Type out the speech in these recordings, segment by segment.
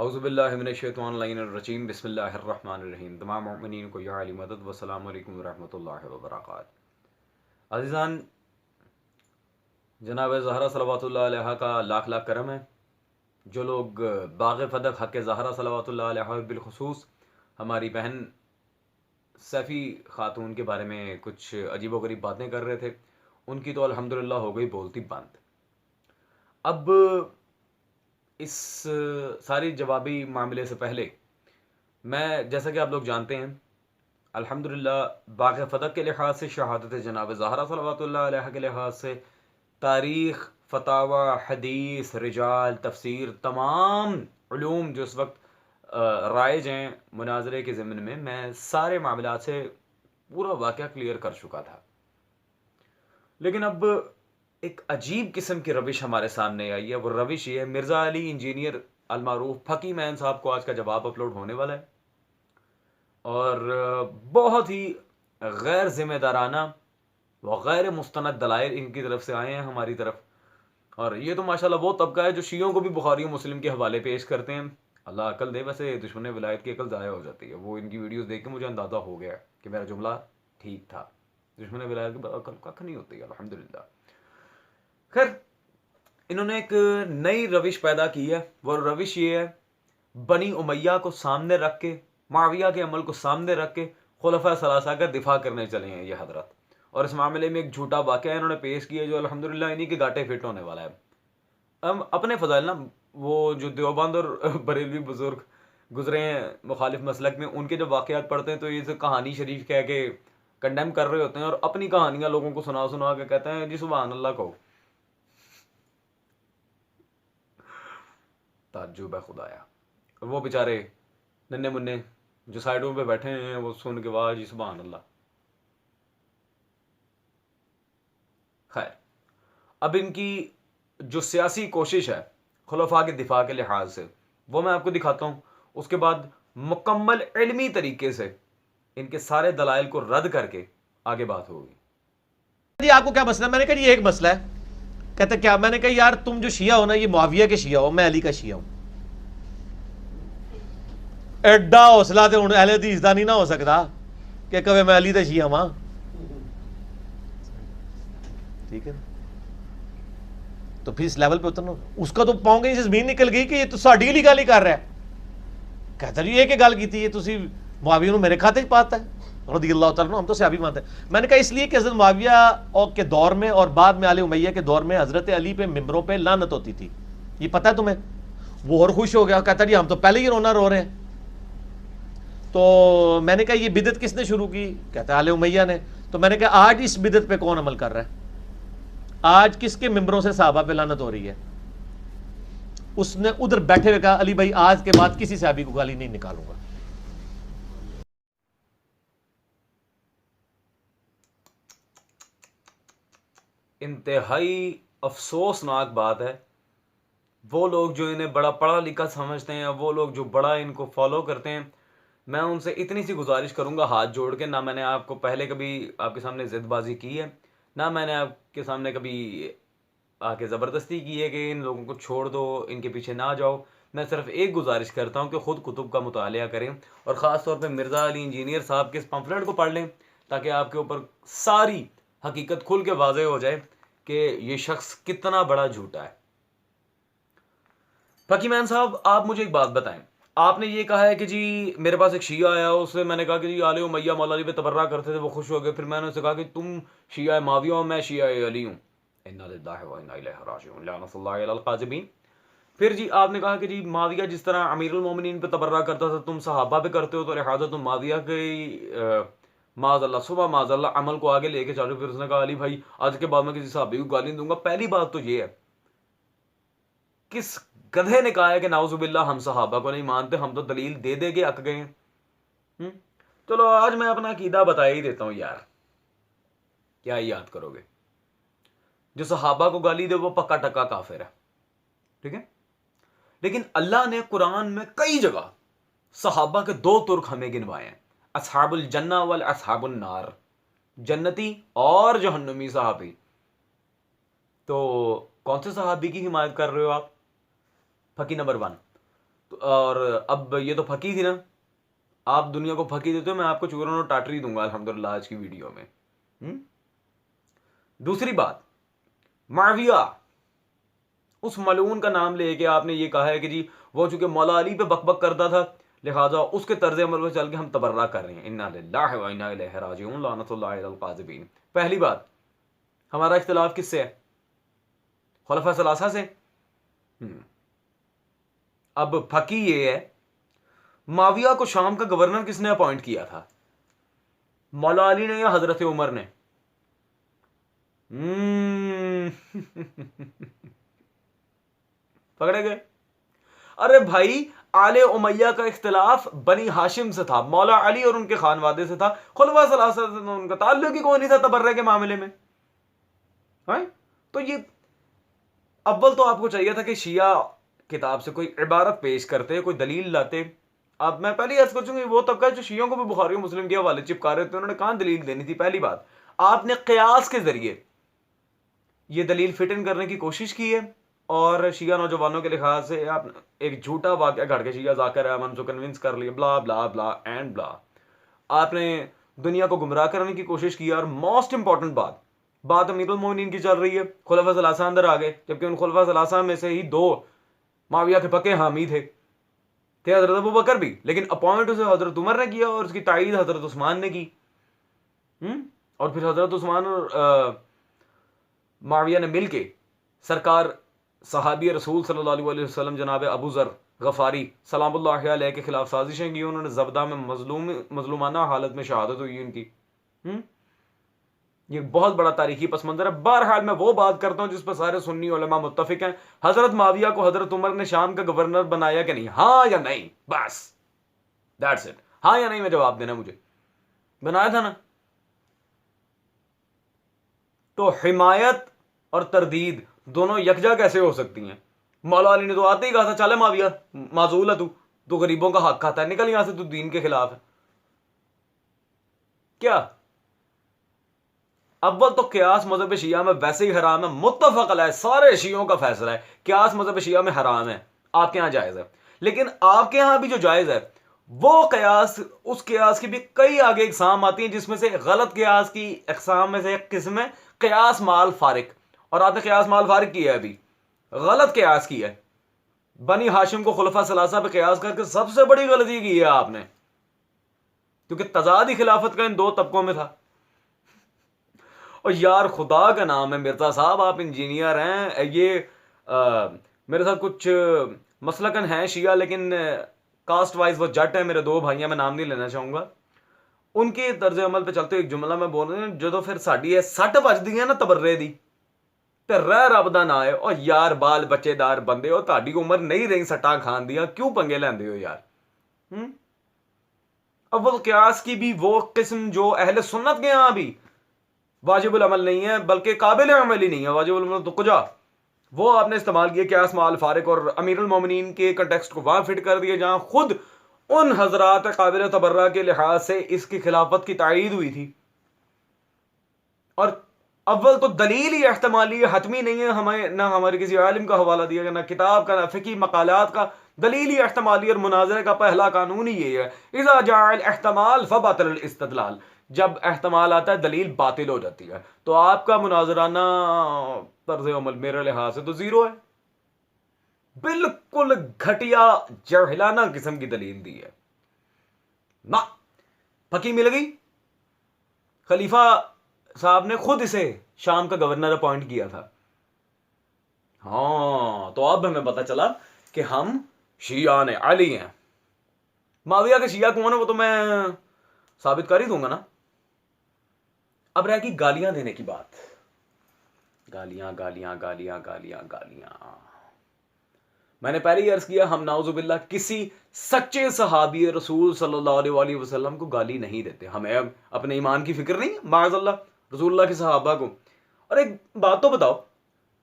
اعوذ باللہ من الشیطان الرجیم بسم اللہ الرحمن الرحیم. تمام مومنین کو یا علی مدد. والسلام علیکم ورحمۃ اللہ وبرکاتہ. عزیزان، جناب زہرا صلوات اللہ علیہ کا لاکھ لاکھ کرم ہے. جو لوگ باغ فدق حق زہرا صلوات اللہ علیہ بالخصوص ہماری بہن سیفی خاتون کے بارے میں کچھ عجیب و غریب باتیں کر رہے تھے، ان کی تو الحمدللہ ہو گئی بولتی بند. اب اس ساری جوابی معاملے سے پہلے میں، جیسا کہ آپ لوگ جانتے ہیں، الحمدللہ باغ فدق کے لحاظ سے، شہادت جناب زہرا صلوات اللہ علیہ کے لحاظ سے، تاریخ، فتاوی، حدیث، رجال، تفسیر، تمام علوم جو اس وقت رائج ہیں مناظرے کے ضمن میں سارے معاملات سے پورا واقعہ کلیئر کر چکا تھا. لیکن اب ایک عجیب قسم کی روش ہمارے سامنے آئی ہے. وہ روش یہ ہے، مرزا علی انجینئر المعروف پھکی مین صاحب کو آج کا جواب اپلوڈ ہونے والا ہے، اور بہت ہی غیر ذمہ دارانہ و غیر مستند دلائل ان کی طرف سے آئے ہیں ہماری طرف. اور یہ تو ماشاءاللہ وہ طبقہ ہے جو شیعوں کو بھی بخاری و مسلم کے حوالے پیش کرتے ہیں. اللہ عقل دے. ویسے دشمن ولایت کی عقل ضائع ہو جاتی ہے. وہ ان کی ویڈیوز دیکھ کے مجھے اندازہ ہو گیا کہ میرا جملہ ٹھیک تھا. دشمن ولایت کی عقل کھ نہیں ہوتی ہے الحمدللہ. خیر، انہوں نے ایک نئی روش پیدا کی ہے. وہ روش یہ ہے، بنی امیہ کو سامنے رکھ کے، معاویہ کے عمل کو سامنے رکھ کے خلفاء ثلاثہ کا دفاع کرنے چلے ہیں یہ حضرت. اور اس معاملے میں ایک جھوٹا واقعہ انہوں نے پیش کیا جو الحمدللہ انہی کے گاٹے فٹ ہونے والا ہے. ہم اپنے فضائل نا، وہ جو دیوبند اور بریلوی بزرگ گزرے ہیں مخالف مسلک میں، ان کے جب واقعات پڑھتے ہیں تو یہ کہانی شریف کہہ کے کنڈیم کر رہے ہوتے ہیں، اور اپنی کہانیاں لوگوں کو سنا سنا کے کہتے ہیں جی سبحان اللہ کو. تعجب ہے خدایا. وہ بیچارے ننے منے جو سائڈوں پہ بیٹھے ہیں وہ سن کے واہ جی سبحان اللہ. خیر، اب ان کی جو سیاسی کوشش ہے خلفاء کے دفاع کے لحاظ سے، وہ میں آپ کو دکھاتا ہوں. اس کے بعد مکمل علمی طریقے سے ان کے سارے دلائل کو رد کر کے آگے بات ہوگی. جی آپ کو کیا مسئلہ ہے؟ میں نے کہا یہ ایک مسئلہ ہے. کہتے کیا؟ میں نے کہا یار تم جو شیعہ ہو نا، یہ معاویہ کے شیعہ ہو، میں علی کا شیعہ ہوں. ایڈا حوصلہ تو اہل حدیث دا نہیں نہ ہو سکتا کہ کبھی میں علی دا شیعہ ہاں. ٹھیک ہے نا؟ تو پھر اس لیول پہ اترنا. اس کا تو پاؤں گے زمین نکل گئی کہ یہ تو ساڈی علی گل ہی کر رہا ہے. کہتا جی یہ کہ گل کی تسی معاویہ میرے کھاتے پاتا ہے رضی اللہ تعالیٰ عنہ. ہم تو صحابی مانتے ہیں. میں نے کہا اس لیے کہ حضرت معاویہ کے دور میں اور بعد میں آل امیہ کے دور میں حضرت علی پہ ممبروں پہ لعنت ہوتی تھی. یہ پتہ ہے تمہیں؟ وہ اور خوش ہو گیا، کہتا جی ہم تو پہلے ہی رونا رو رہے ہیں. تو میں نے کہا یہ بدعت کس نے شروع کی؟ کہتا ہے آل امیہ نے. تو میں نے کہا آج اس بدعت پہ کون عمل کر رہا ہے؟ آج کس کے ممبروں سے صحابہ پہ لعنت ہو رہی ہے؟ اس نے ادھر بیٹھے ہوئے کہا علی بھائی آج کے بعد کسی صحابی کو گالی نہیں نکالوں گا. انتہائی افسوسناک بات ہے. وہ لوگ جو انہیں بڑا پڑھا لکھا سمجھتے ہیں، وہ لوگ جو بڑا ان کو فالو کرتے ہیں، میں ان سے اتنی سی گزارش کروں گا ہاتھ جوڑ کے. نہ میں نے آپ کو پہلے کبھی آپ کے سامنے ضد بازی کی ہے، نہ میں نے آپ کے سامنے کبھی آ کے زبردستی کی ہے کہ ان لوگوں کو چھوڑ دو، ان کے پیچھے نہ جاؤ. میں صرف ایک گزارش کرتا ہوں کہ خود کتب کا مطالعہ کریں، اور خاص طور پہ مرزا علی انجینئر صاحب کے اس پمفلٹ کو پڑھ لیں، تاکہ آپ کے اوپر ساری حقیقت کھل کے واضح ہو جائے کہ یہ شخص کتنا بڑا جھوٹا ہے. پھکی مین صاحب، آپ مجھے ایک بات بتائیں. آپ نے یہ کہا ہے کہ جی میرے پاس ایک شیعہ آیا، اس سے میں نے کہا کہ جی آل امیہ مولا علی پہ تبرہ کرتے تھے، وہ خوش ہو گئے. پھر میں نے اسے کہا کہ تم شیعہ معاویہ ہو، میں شیعہ علی ہوں. انا للہ و انا الیہ راجعون، لعنت اللہ علی القاذبین. پھر جی آپ نے کہا کہ جی معاویہ جس طرح امیر المومنین پہ تبرہ کرتا تھا، تم صحابہ پہ کرتے ہو، تو لہٰذا تم معاویہ کے معاذ اللہ صبح معاذ اللہ عمل کو آگے لے کے چلو. پھر اس نے کہا علی بھائی آج کے بعد میں کسی صحابی کو گالی دوں گا. پہلی بات تو یہ ہے، کس گدھے نے کہا ہے کہ نعوذ باللہ ہم صحابہ کو نہیں مانتے، ہم تو دلیل دے دے کے اک گئے ہیں. چلو آج میں اپنا عقیدہ بتا ہی دیتا ہوں یار، کیا یاد کرو گے. جو صحابہ کو گالی دے وہ پکا ٹکا کافر ہے، ٹھیک ہے. لیکن اللہ نے قرآن میں کئی جگہ صحابہ کے دو ترک ہمیں گنوائے ہیں، اصحاب الجنہ والاصحاب النار، جنتی اور جہنمی صحابی. تو کون سے صحابی کی حمایت کر رہے ہو آپ؟ پھکی نمبر 1، اور اب یہ تو پھکی تھی نا, آپ دنیا کو پھکی دیتے ہو, میں آپ کو چورن اور ٹاٹری دوں گا الحمدللہ آج کی ویڈیو میں. دوسری بات, معاویہ اس ملعون کا نام لے کے آپ نے یہ کہا ہے کہ جی وہ چونکہ مولا علی پہ بک بک کرتا تھا لہٰذا اس کے طرز عمل پہ چل کے ہم تبرہ کر رہے ہیں. انا للہ و انا الیہ راجعون, لعنت اللہ علی القاذبین. پہلی بات, ہمارا اختلاف کس سے ہے؟ خلفاء ثلاثہ سے. اب پھکی یہ ہے, معاویہ کو شام کا گورنر کس نے اپوائنٹ کیا تھا؟ مولا علی نے یا حضرت عمر نے؟ پکڑے گئے. ارے بھائی, آل امیہ کا اختلاف بنی ہاشم سے تھا, مولا علی اور ان کے خانوادے سے تھا, خلفاء ثلاثہ سے ان کا تعلق ہی کوئی نہیں تھا تبرہ کے معاملے میں. تو یہ اول تو آپ کو چاہیے تھا کہ شیعہ کتاب سے کوئی عبارت پیش کرتے, کوئی دلیل لاتے. اب میں پہلی عرض کر چوں گی, وہ طبقہ جو شیعوں کو بھی بخاری و مسلم کے حوالے چپکا رہے تھے, انہوں نے کہاں دلیل دینی تھی؟ پہلی بات, آپ نے قیاس کے ذریعے یہ دلیل فٹ ان کرنے کی کوشش کی ہے, اور شیعہ نوجوانوں کے لحاظ سے آپ ایک جھوٹا واقعہ گھڑ کے شیعہ ذاکر احمد کو کنونس کر لیا, بلا بلا بلا اینڈ بلا. آپ نے دنیا کو گمراہ کرنے کی کوشش کی. اور موسٹ امپورٹنٹ بات امیر المومنین کی چل رہی ہے, خلفاء ثلاثہ اندر آ گئے, جبکہ ان خلفاء ثلاثہ میں سے ہی دو معاویہ کے پکے حامی تھے حضرت ابو بکر بھی, لیکن اپوائنٹ اسے حضرت عمر نے کیا اور اس کی تائید حضرت عثمان نے کی. اور پھر حضرت عثمان اور معاویہ نے مل کے سرکار صحابی رسول صلی اللہ علیہ وسلم جناب ابو ذر غفاری سلام اللہ علیہ کے خلاف سازشیں کی. انہوں نے زبدہ میں مظلومانہ حالت میں شہادت ہوئی ان کی. یہ بہت بڑا تاریخی پس منظر ہے. بہرحال میں وہ بات کرتا ہوں جس پر سارے سنی علماء متفق ہیں, حضرت معاویہ کو حضرت عمر نے شام کا گورنر بنایا کہ نہیں؟ ہاں یا نہیں, بس دیٹس اٹ. ہاں یا نہیں میں جواب دینا, مجھے بنایا تھا نا. تو حمایت اور تردید دونوں یکجا کیسے ہو سکتی ہیں؟ مولا علی نے تو آتے ہی کہا تھا چلے معاویہ معذول ہے, تو غریبوں کا حق کھاتا ہے, نکل یہاں سے, تو دین کے خلاف ہے. کیا اول تو قیاس مذہب شیعہ میں ویسے ہی حرام ہے, متفق علیہ سارے شیعوں کا فیصلہ ہے, قیاس مذہب شیعہ میں حرام ہے. آپ کے ہاں جائز ہے, لیکن آپ کے ہاں بھی جو جائز ہے وہ قیاس, اس قیاس کی بھی کئی آگے اقسام آتی ہیں, جس میں سے غلط قیاس کی اقسام میں سے ایک قسم ہے قیاس مال فارق. اور آپ نے قیاس مال فارق کیا ہے, ابھی غلط قیاس کی ہے. بنی ہاشم کو خلفاء ثلاثہ پہ قیاس کر کے سب سے بڑی غلطی کی ہے آپ نے, کیونکہ تضاد ہی خلافت کا ان دو طبقوں میں تھا. اور یار خدا کا نام ہے مرزا صاحب, آپ انجینئر ہیں, یہ میرے ساتھ کچھ مسلکن ہیں شیعہ, لیکن کاسٹ وائز وہ جٹ ہیں, میرے دو بھائی ہیں, میں نام نہیں لینا چاہوں گا. ان کے طرز عمل پہ چلتے ایک جملہ میں بول رہے ہیں, جو پھر ساڈی ہے سٹ بجدی ہے نا تبرے دی, تے رہ رب دا نہ ہے. اور یار بال بچے دار بندے ہو, تہاڈی عمر نہیں رہی سٹاں کھان دیا, کیوں پنگے لیندے ہو یار؟ اول قیاس کی بھی وہ قسم جو اہل سنت کے ہاں بھی واجب العمل نہیں ہے, بلکہ قابل عمل ہی نہیں ہے. واجب العمل تو کجا, وہ آپ نے استعمال کیا قیاس مال فارق, اور امیر المومنین کے کنٹیکسٹ کو وہاں فٹ کر دیا جہاں خود ان حضرات قابل تبرہ کے لحاظ سے اس کی خلافت کی تائید ہوئی تھی. اور اول تو دلیل ہی احتمالی حتمی نہیں ہے, ہمیں نہ ہمارے کسی عالم کا حوالہ دیا گیا, نہ کتاب کا, نہ فقہی مقالات کا. دلیل ہی احتمالی اور مناظرے کا پہلا قانون ہی یہ ہے, اذا جاء الاحتمال فباطل الاستدلال. جب احتمال آتا ہے دلیل باطل ہو جاتی ہے. تو آپ کا مناظرانہ طرز عمل میرے لحاظ سے تو زیرو ہے, بالکل گھٹیا جاہلانہ قسم کی دلیل دی ہے. نہ پکی مل گئی. خلیفہ صاحب نے خود اسے شام کا گورنر اپوائنٹ کیا تھا. ہاں تو اب ہمیں پتا چلا کہ ہم شیعہ نے علی ہیں. معاویہ کے شیعہ کون ہے وہ تو میں ثابت کر ہی دوں گا نا. اب رہ گئی گالیاں دینے کی بات. گالیاں گالیاں گالیاں گالیاں گالیاں. میں نے پہلے ہی عرض کیا, ہم نعوذ باللہ کسی سچے صحابی رسول صلی اللہ علیہ وسلم کو گالی نہیں دیتے. ہمیں اپنے ایمان کی فکر نہیں, معاذ اللہ رسول اللہ کے صحابہ کو. اور ایک بات تو بتاؤ,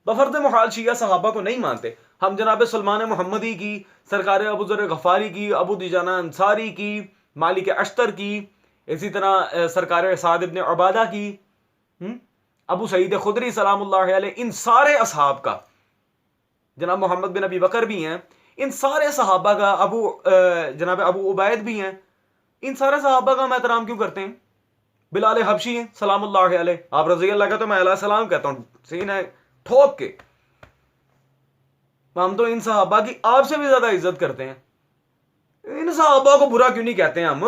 بفرض محال شیعہ صحابہ کو نہیں مانتے, ہم جناب سلمان محمدی کی, سرکار ابو ذر غفاری کی, ابو دجانہ انصاری کی, مالک اشتر کی, اسی طرح سرکار سعد ابن عبادہ کی, ابو سعید خدری سلام اللہ علیہ, ان سارے اصحاب کا, جناب محمد بن ابی بکر بھی ہیں, ان سارے صحابہ کا جناب ابو عبید بھی ہیں، ان سارے صحابہ کا ہم احترام کیوں کرتے ہیں؟ بلال حبشی ہیں سلام اللہ علیہ، آپ رضی اللہ کہتے ہو، میں علیہ السلام کہتا ہوں، سین ہے ٹھوک کے. ہم تو ان صحابہ کی آپ سے بھی زیادہ عزت کرتے ہیں. ان صحابہ کو برا کیوں نہیں کہتے ہیں ہم؟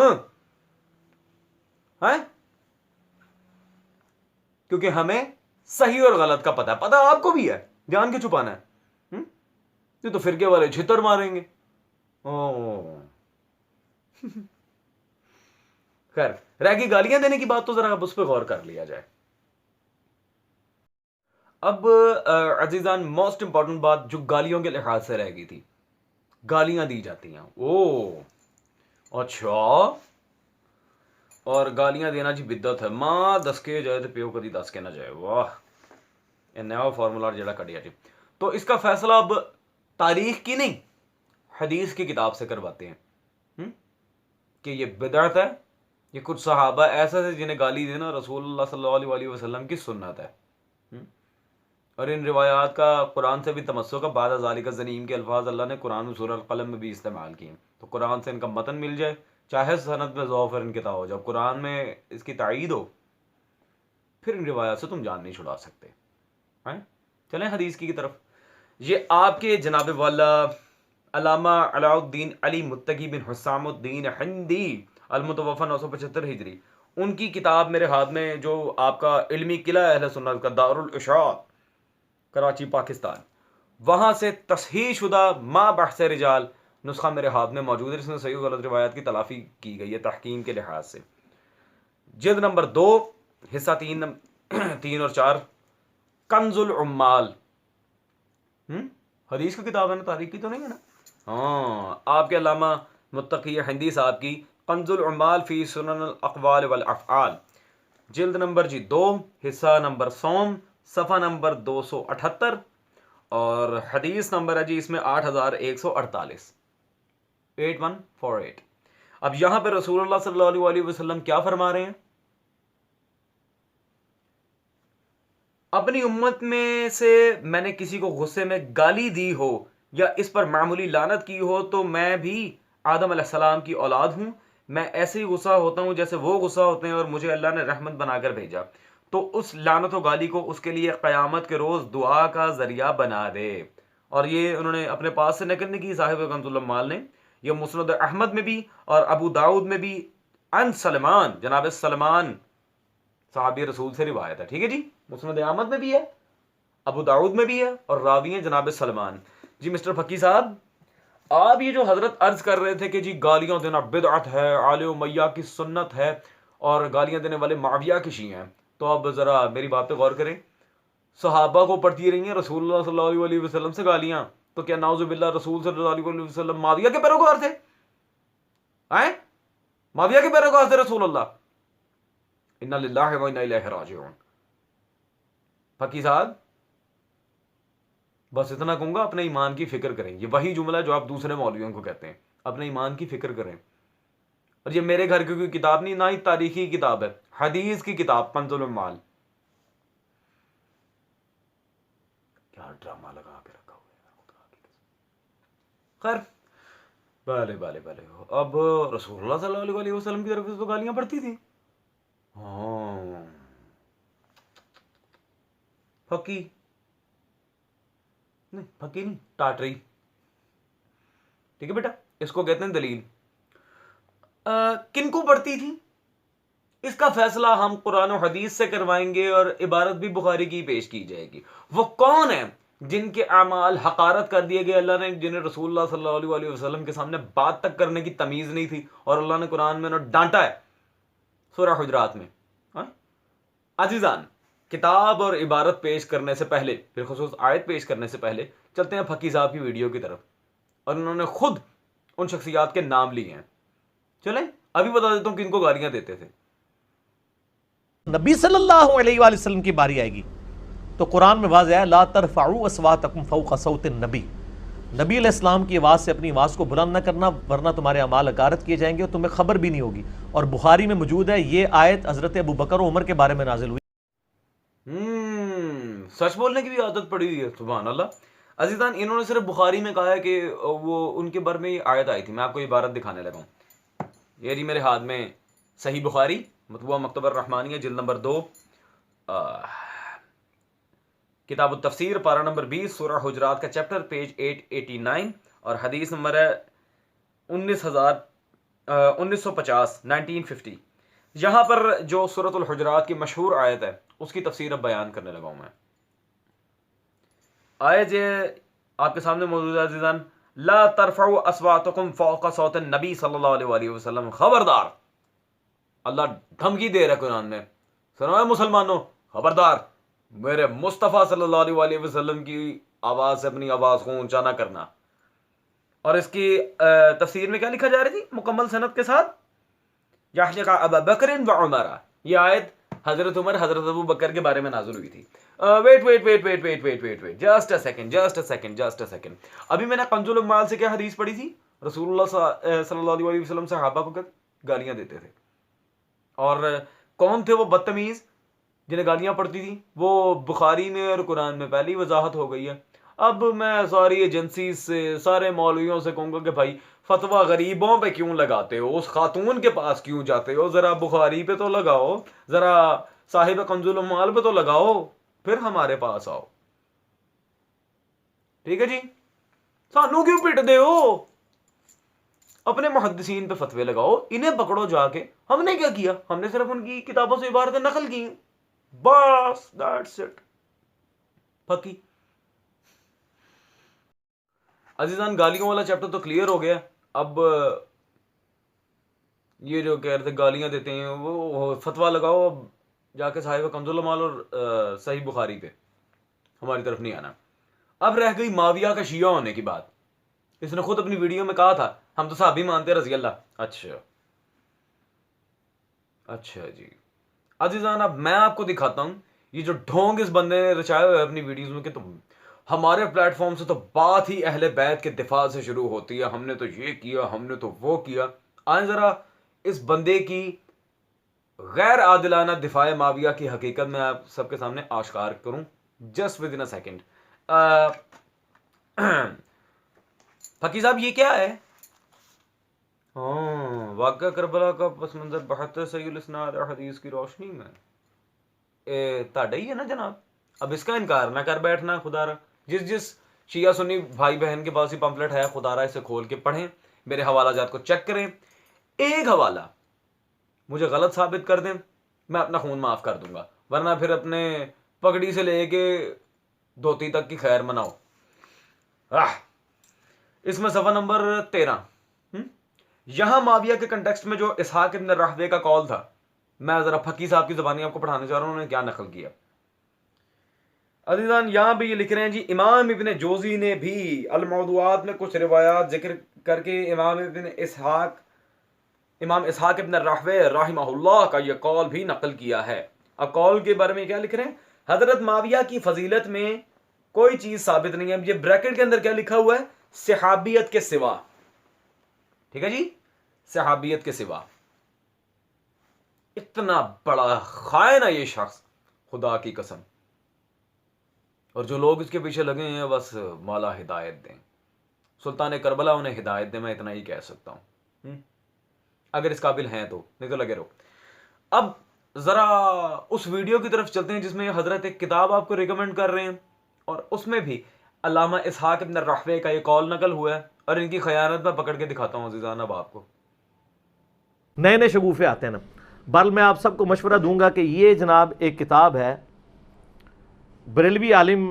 کیونکہ ہمیں صحیح اور غلط کا پتہ آپ کو بھی ہے، جان کے چھپانا ہے. یہ تو فرقے والے چھتر ماریں گے. خیر، رہ گئی گالیاں دینے کی بات، تو ذرا اب اس پہ غور کر لیا جائے. اب عزیزان موسٹ امپورٹنٹ بات جو گالیوں کے لحاظ سے رہ گئی تھی، گالیاں دی جاتی ہیں. اچھا، اور گالیاں دینا جی بدت ہے، ماں دس کے جائے تو پیو کدی دس کے نہ جائے. واہ، یہ نیا فارمولا جڑا کٹیا جی. تو اس کا فیصلہ اب تاریخ کی نہیں، حدیث کی کتاب سے کرواتے ہیں کہ یہ بدعت ہے. یہ کچھ صحابہ ایسے تھے جنہیں گالی دینا رسول اللہ صلی اللہ علیہ وسلم کی سنت ہے. اور ان روایات کا قرآن سے بھی تمسک ہے. بعد ذالک الزنیم کے الفاظ اللہ نے قرآن و سورہ القلم میں بھی استعمال کیے ہیں. تو قرآن سے ان کا متن مل جائے، چاہے سند میں ضعف اور انقطاع ہو، جب قرآن میں اس کی تائید ہو پھر ان روایات سے تم جان نہیں چھڑا سکتے. چلیں حدیث کی طرف. یہ آپ کے جناب والا علامہ علاء الدین علی متقی بن حسام الدین ہندی المتوفی 975 ہجری، ان کی کتاب میرے ہاتھ میں، جو آپ کا علمی قلعہ اہل سنت کا دارالاشاعت کراچی پاکستان، وہاں سے تصحیح شدہ ما بحث رجال نسخہ میرے ہاتھ میں موجود ہے، جس میں صحیح و غلط روایات کی تلافی کی گئی ہے تحکیم کے لحاظ سے. جلد نمبر 2 حصہ 3 اور 4 کنز العمال. حدیث کی کتاب ہے نا، تاریخ کی تو نہیں ہے نا. آپ کے علامہ متقی ہندی صاحب کی کنز العمال فی سنن الاقوال والافعال، جلد نمبر 2 حصہ نمبر سوم، صفحہ نمبر 278، اور حدیث نمبر ہے جی اس میں 8148، 8148. اب یہاں پہ رسول اللہ صلی اللہ علیہ وسلم کیا فرما رہے ہیں؟ اپنی امت میں سے میں نے کسی کو غصے میں گالی دی ہو یا اس پر معمولی لعنت کی ہو تو میں بھی آدم علیہ السلام کی اولاد ہوں. میں ایسے ہی غصہ ہوتا ہوں جیسے وہ غصہ ہوتے ہیں، اور مجھے اللہ نے رحمت بنا کر بھیجا تو اس لعنت و گالی کو اس کے لیے قیامت کے روز دعا کا ذریعہ بنا دے. اور یہ انہوں نے اپنے پاس سے نقل نہیں کی، صاحب کنز العمال نے. یہ مسند احمد میں بھی اور ابو داؤد میں بھی عن سلمان، جناب سلمان صحابی رسول سے روایت ہے. ٹھیک ہے جی، مسند احمد میں بھی ہے، ابو داؤد میں بھی ہے، اور راوی ہیں جناب سلمان. جی مسٹر فقی صاحب، آپ یہ جو حضرت عرض کر رہے تھے کہ جی گالیاں دینا بدعت ہے، آل امیہ کی سنت ہے، اور گالیاں دینے والے معاویہ کے شیعہ ہیں، تو اب ذرا میری بات پہ غور کریں. صحابہ کو پڑھتی رہی ہیں رسول اللہ صلی اللہ علیہ وسلم سے گالیاں، تو کیا نعوذ باللہ رسول صلی اللہ علیہ وسلم معاویہ کے پیروکار تھے؟ معاویہ کے پیروکار تھے رسول اللہ؟ انا للہ و انا الیہ راجعون. فقی صاحب بس اتنا کہوں گا، اپنے ایمان کی فکر کریں. یہ وہی جملہ ہے جو آپ دوسرے مولویوں کو کہتے ہیں، اپنے ایمان کی فکر کریں. اور یہ میرے گھر کی کوئی کتاب نہیں، نہ ہی تاریخی کتاب ہے، حدیث کی کتاب کنز العمال. کیا ڈرامہ لگا کے رکھا ہوا ہے. خیر، بھلے اب رسول اللہ صلی اللہ علیہ وسلم کی طرف سے تو گالیاں پڑتی تھیں. پھکی نہیں، ٹاٹری. ٹھیک ہے بیٹا، اس کو کہتے ہیں دلیل. کن کو پڑتی تھی اس کا فیصلہ ہم قرآن و حدیث سے کروائیں گے، اور عبارت بھی بخاری کی پیش کی جائے گی. وہ کون ہیں جن کے اعمال حقارت کر دیے گئے اللہ نے، جنہیں رسول اللہ صلی اللہ علیہ وسلم کے سامنے بات تک کرنے کی تمیز نہیں تھی، اور اللہ نے قرآن میں انہیں ڈانٹا ہے سورہ حجرات میں. عزیزان، کتاب اور عبارت پیش کرنے سے پہلے، بالخصوص آیت پیش کرنے سے پہلے، چلتے ہیں فقی صاحب کی ویڈیو کی طرف، اور انہوں نے خود ان شخصیات کے نام لیے ہیں. چلیں ابھی بتا دیتا ہوں کہ ان کو گالیاں دیتے تھے. نبی صلی اللہ علیہ وآلہ وسلم کی باری آئے گی تو قرآن میں واضح ہے، لا ترفعوا اصواتکم فوق صوت النبی. نبی علیہ السلام کی آواز سے اپنی آواز کو بلند نہ کرنا، ورنہ تمہارے اعمال حقارت کیے جائیں گے اور تمہیں خبر بھی نہیں ہوگی. اور بخاری میں موجود ہے، یہ آیت حضرت ابو بکر و عمر کے بارے میں نازل ہوئی. سچ بولنے کی بھی عادت پڑی ہوئی ہے، سبحان اللہ. عزیزان انہوں نے صرف بخاری میں کہا ہے کہ وہ ان کے بارے میں یہ آیت آئی تھی. میں آپ کو عبارت دکھانے لگا ہوں. یہ جی میرے ہاتھ میں صحیح بخاری مطبوعہ مکتبہ الرحمانیہ جلد نمبر 2 کتاب التفسیر پارہ نمبر 20 سورہ حجرات کا چیپٹر پیج 889 اور حدیث نمبر ہے 1950. یہاں پر جو سورۃ الحجرات کی مشہور آیت ہے اس کی تفسیر اب بیان کرنے لگا ہوں میں. آیت یہ آپ کے سامنے موجود ہے عزیزان. لا ترفعوا اصواتکم فوق صوت النبی صلی اللہ علیہ وآلہ وسلم. خبردار، اللہ دھمکی دے رہا ہے قرآن میں. سنو اے مسلمانوں، خبردار، میرے مصطفیٰ صلی اللہ علیہ وآلہ وسلم کی آواز سے اپنی آواز کو اونچا نہ کرنا. اور اس کی تفسیر میں کیا لکھا جا رہی تھی مکمل سند کے ساتھ؟ یحییٰ ابا بکر و عمر. یہ آیت حضرت عمر حضرت ابو بکر کے بارے میں نازل ہوئی تھی. Wait just a second. ابھی میں نے کنز العمال سے کیا حدیث پڑھی تھی؟ رسول اللہ صلی اللہ علیہ وسلم صحابہ کو گالیاں دیتے تھے. اور کون تھے وہ بدتمیز جنہیں گالیاں پڑتی تھی؟ وہ بخاری میں اور قرآن میں پہلی وضاحت ہو گئی ہے. اب میں ساری ایجنسی سے سارے مولویوں سے کہوں گا کہ بھائی فتویٰ غریبوں پہ کیوں لگاتے ہو؟ اس خاتون کے پاس کیوں جاتے ہو؟ ذرا بخاری پہ تو لگاؤ، ذرا صاحب کنز العمال پہ تو لگاؤ، پھر ہمارے پاس آؤ. ٹھیک ہے جی؟ سانو کیوں پٹ دے ہو؟ اپنے محدثین پہ فتوے لگاؤ، انہیں پکڑو جا کے. ہم نے کیا کیا؟ ہم نے صرف ان کی کتابوں سے عبارتیں نقل کی، بس دیٹس اٹ. پکی عزیزان، گالیوں والا چیپٹر تو کلیئر ہو گیا. اب یہ جو کہہ رہے تھے گالیاں دیتے ہیں وہ فتویٰ لگاؤ جا کے صاحب کنز العمال اور صحیح بخاری پہ، ہماری طرف نہیں آنا. اب رہ گئی معاویہ کا شیعہ ہونے کی بات. اس نے خود اپنی ویڈیو میں کہا تھا ہم تو صحابی مانتے رضی اللہ. اچھا جی عزیزان، اب میں آپ کو دکھاتا ہوں یہ جو ڈھونگ اس بندے نے رچائے ہوئے اپنی ویڈیوز میں کہ تم ہمارے پلیٹ فارم سے تو بات ہی اہل بیت کے دفاع سے شروع ہوتی ہے، ہم نے تو یہ کیا، ہم نے تو وہ کیا. آئیں ذرا اس بندے کی غیر عادلانہ دفاع معاویہ کی حقیقت میں آپ سب کے سامنے آشکار کروں. Just with in a second. فقی صاحب یہ کیا ہے؟ واقعہ کربلا کا پس منظر 72 صحیح الاسناد حدیث کی روشنی میں تاڑا ہی ہے نا جناب. اب اس کا انکار نہ کر بیٹھنا خدا را. جس شیعہ سنی بھائی بہن کے پاس ہی پمفلٹ ہے خدا را اسے کھول کے پڑھیں، میرے حوالہ جات کو چیک کریں. ایک حوالہ مجھے غلط ثابت کر دیں، میں اپنا خون معاف کر دوں گا، ورنہ پھر اپنے پگڑی سے لے کے دھوتی تک کی خیر مناؤ. اس میں صفحہ نمبر 13 یہاں معاویہ کے کنٹیکسٹ میں جو اسحاق ابن راہوے کا قول تھا، میں ذرا فقی صاحب کی زبانی آپ کو پڑھانے چاہ رہا ہوں انہوں نے کیا نقل کیا. عزیزان یہاں بھی یہ لکھ رہے ہیں جی امام ابن جوزی نے بھی الموضوعات میں کچھ روایات ذکر کر کے امام اسحاق ابن راہوے رحمہ اللہ کا یہ قول بھی نقل کیا ہے. اب قول کے بارے میں کیا لکھ رہے ہیں؟ حضرت معاویہ کی فضیلت میں کوئی چیز ثابت نہیں ہے. یہ بریکٹ کے اندر کیا لکھا ہوا ہے؟ صحابیت کے سوا. ٹھیک ہے جی، صحابیت کے سوا. اتنا بڑا خائن ہے یہ شخص، خدا کی قسم. اور جو لوگ اس کے پیچھے لگے ہیں بس مولا ہدایت دیں، سلطان کربلا انہیں ہدایت دیں، میں اتنا ہی کہہ سکتا ہوں اگر اس قابل ہیں تو، نہیں تو لگے رہو. اب ذرا اس ویڈیو کی طرف چلتے ہیں جس میں حضرت ایک کتاب آپ کو ریکمنڈ کر رہے ہیں، اور اس میں بھی علامہ اسحاق ابن راہوے کا یہ قول نقل ہوا ہے، اور ان کی خیانت میں پکڑ کے دکھاتا ہوں عزیزان اب آپ کو. نئے نئے شگوفے آتے ہیں نا. بل میں آپ سب کو مشورہ دوں گا کہ یہ جناب ایک کتاب ہے بریلوی عالم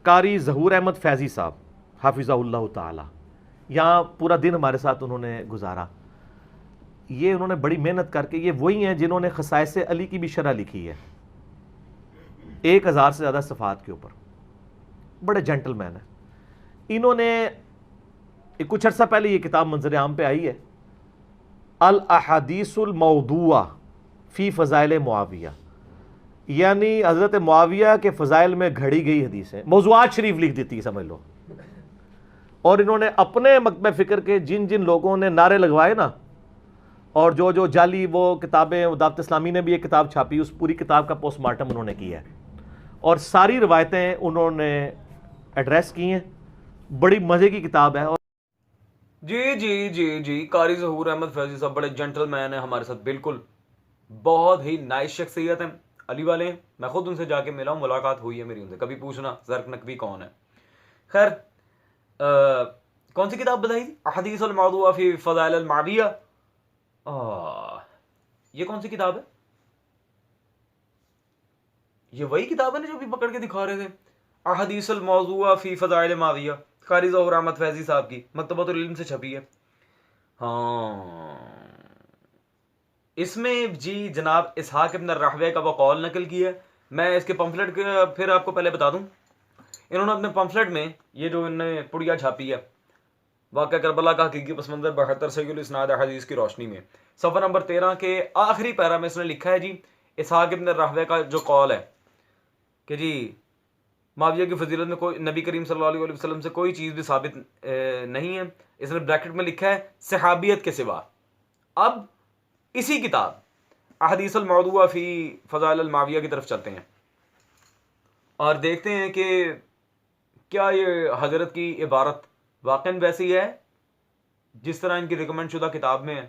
قاری ظہور احمد فیضی صاحب حافظہ اللہ تعالی. یہاں پورا دن ہمارے ساتھ انہوں نے گزارا. یہ انہوں نے بڑی محنت کر کے، یہ وہی ہیں جنہوں نے خصائص علی کی بھی شرح لکھی ہے 1000 سے زیادہ صفحات کے اوپر. بڑے جنٹل مین ہیں. انہوں نے کچھ عرصہ پہلے یہ کتاب منظر عام پہ آئی ہے، الاحادیث الموضوعہ فی فضائل معاویہ، یعنی حضرت معاویہ کے فضائل میں گھڑی گئی حدیثیں، موضوعات شریف لکھ دیتی ہے سمجھ لو. اور انہوں نے اپنے مکتبہ فکر کے جن جن لوگوں نے نعرے لگوائے نا، اور جو جو جعلی وہ کتابیں، دعوت اسلامی نے بھی ایک کتاب چھاپی، اس پوری کتاب کا پوسٹ مارٹم انہوں نے کیا ہے، اور ساری روایتیں انہوں نے ایڈریس کی ہیں, بڑی مزے کی کتاب ہے. اور جی جی جی جی قاری ظہور احمد فیضی صاحب بڑے جنٹل مین ہیں ہمارے ساتھ, بالکل بہت ہی نائس شخصیت ہیں, علی والے ہیں, میں خود ان سے جا کے ملا ہوں, ملاقات ہوئی ہے میری ان سے, کبھی پوچھنا زرق نقوی کون ہے. خیر کون سی کتاب بتائی تھی؟ احادیث الموضوع فی فضائل المعاویہ. یہ کون سی کتاب ہے؟ یہ وہی کتاب ہے نا جو بھی پکڑ کے دکھا رہے تھے, احادیث الموضوع فی فضائل معاویہ, قاری ظہور احمد فیضی صاحب کی, مکتبۃ العلم سے چھپی ہے. ہاں اس میں جی جناب اسحاق ابن راہویہ کا وہ قول نقل کیا ہے. میں اس کے پمفلٹ پھر آپ کو پہلے بتا دوں, انہوں نے اپنے پمفلٹ میں یہ جو انہوں نے پڑیا چھاپی ہے, واقعہ کربلا کا حقیقی پس منظر 72 صحیح الاسناد احادیث کی روشنی میں, صفحہ نمبر 13 کے آخری پیرا میں اس نے لکھا ہے جی اسحاق ابن راہویہ کا جو قول ہے کہ جی معاویہ کی فضیلت میں کوئی نبی کریم صلی اللہ علیہ وسلم سے کوئی چیز بھی ثابت نہیں ہے. اس نے بریکٹ میں لکھا ہے صحابیت کے سوا. اب اسی کتاب احادیث الموضوع فی فضائل المعاویہ کی طرف چلتے ہیں اور دیکھتے ہیں کہ کیا یہ حضرت کی عبارت واقعاً ویسی ہے جس طرح ان کی ریکمنڈ شدہ کتاب میں ہے.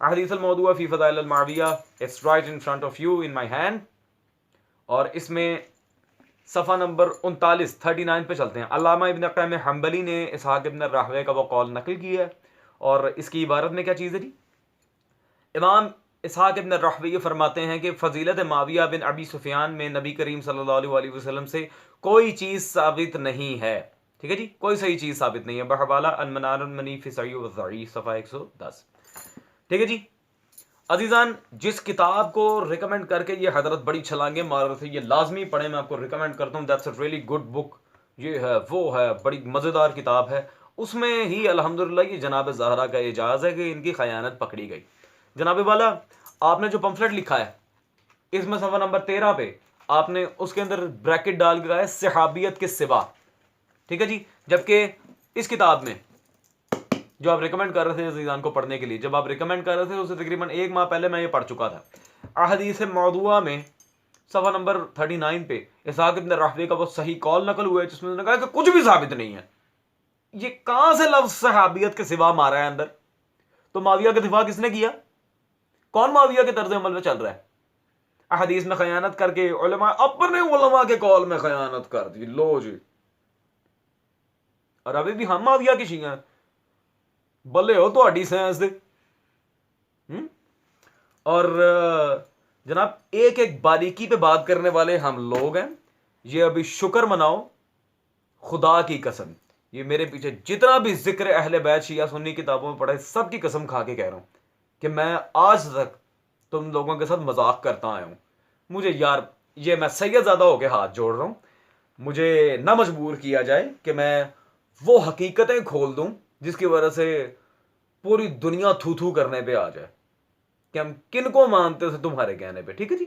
احادیث الموضوع فی فضائل المعاویہ, it's right in front of you in my hand, اور اس میں صفحہ نمبر 39 پہ چلتے ہیں. علامہ ابن قیم حنبلی نے اسحاق ابن راہویہ کا وہ قول نقل کیا ہے, اور اس کی عبارت میں کیا چیز ہے جی, امام اسحاق ابن راہویہ فرماتے ہیں کہ فضیلت معاویہ بن ابی سفیان میں نبی کریم صلی اللہ علیہ وسلم سے کوئی چیز ثابت نہیں ہے. ٹھیک ہے جی, کوئی صحیح چیز ثابت نہیں ہے. بحوالہ المنار المنی فی صحیح والضعیف صفحہ 110. ٹھیک ہے جی عزیزان, جس کتاب کو ریکمنڈ کر کے یہ حضرت بڑی چھلانگیں مار رہے تھے, یہ لازمی پڑھیں, میں آپ کو ریکمنڈ کرتا ہوں, that's a really good book, یہ ہے وہ ہے, بڑی مزیدار کتاب ہے. اس میں ہی الحمدللہ یہ جناب زہرا کا اعجاز ہے کہ ان کی خیانت پکڑی گئی. جناب والا آپ نے جو پمفلٹ لکھا ہے اس میں صفحہ نمبر 13 پہ آپ نے اس کے اندر بریکٹ ڈال کے کہا ہے صحابیت کے سوا. ٹھیک ہے جی, جبکہ اس کتاب میں جو آپ ریکمنڈ کر رہے تھے عزیزان کو پڑھنے کے لیے, جب آپ ریکمنڈ کر رہے تھے اسے تقریباً 1 ماہ پہلے میں یہ پڑھ چکا تھا. احادیث موضوعہ میں صفحہ نمبر 39 پہ اسحاق ابن راہویہ کا وہ صحیح قول نقل ہوا ہے جس میں انہوں نے کہا کہ کچھ بھی ثابت نہیں ہے. یہ کہاں سے لفظ صحابیت کے سوا مارا ہے اندر؟ تو معاویہ کا دفاع کس نے کیا؟ کون معاویہ کے طرز عمل میں چل رہا ہے؟ احادیث میں خیانت کر کے علماء, اپنے علماء کے قول میں خیانت کر دی. لو جی, اور ابھی بھی ہم معاویہ کی شیعہ ہیں, بلے ہو تو اڈی سائنس دے. اور جناب ایک ایک باریکی پہ بات کرنے والے ہم لوگ ہیں. یہ ابھی شکر مناؤ خدا کی قسم, یہ میرے پیچھے جتنا بھی ذکر اہل بیت شیعہ سنی کتابوں میں پڑھا ہے, سب کی قسم کھا کے کہہ رہا ہوں کہ میں آج تک تم لوگوں کے ساتھ مذاق کرتا آیا ہوں. مجھے یار یہ میں سید زیادہ ہو کے ہاتھ جوڑ رہا ہوں, مجھے نہ مجبور کیا جائے کہ میں وہ حقیقتیں کھول دوں جس کی وجہ سے پوری دنیا تھو تھو کرنے پہ آ جائے کہ ہم کن کو مانتے تھے تمہارے کہنے پہ. ٹھیک ہے جی.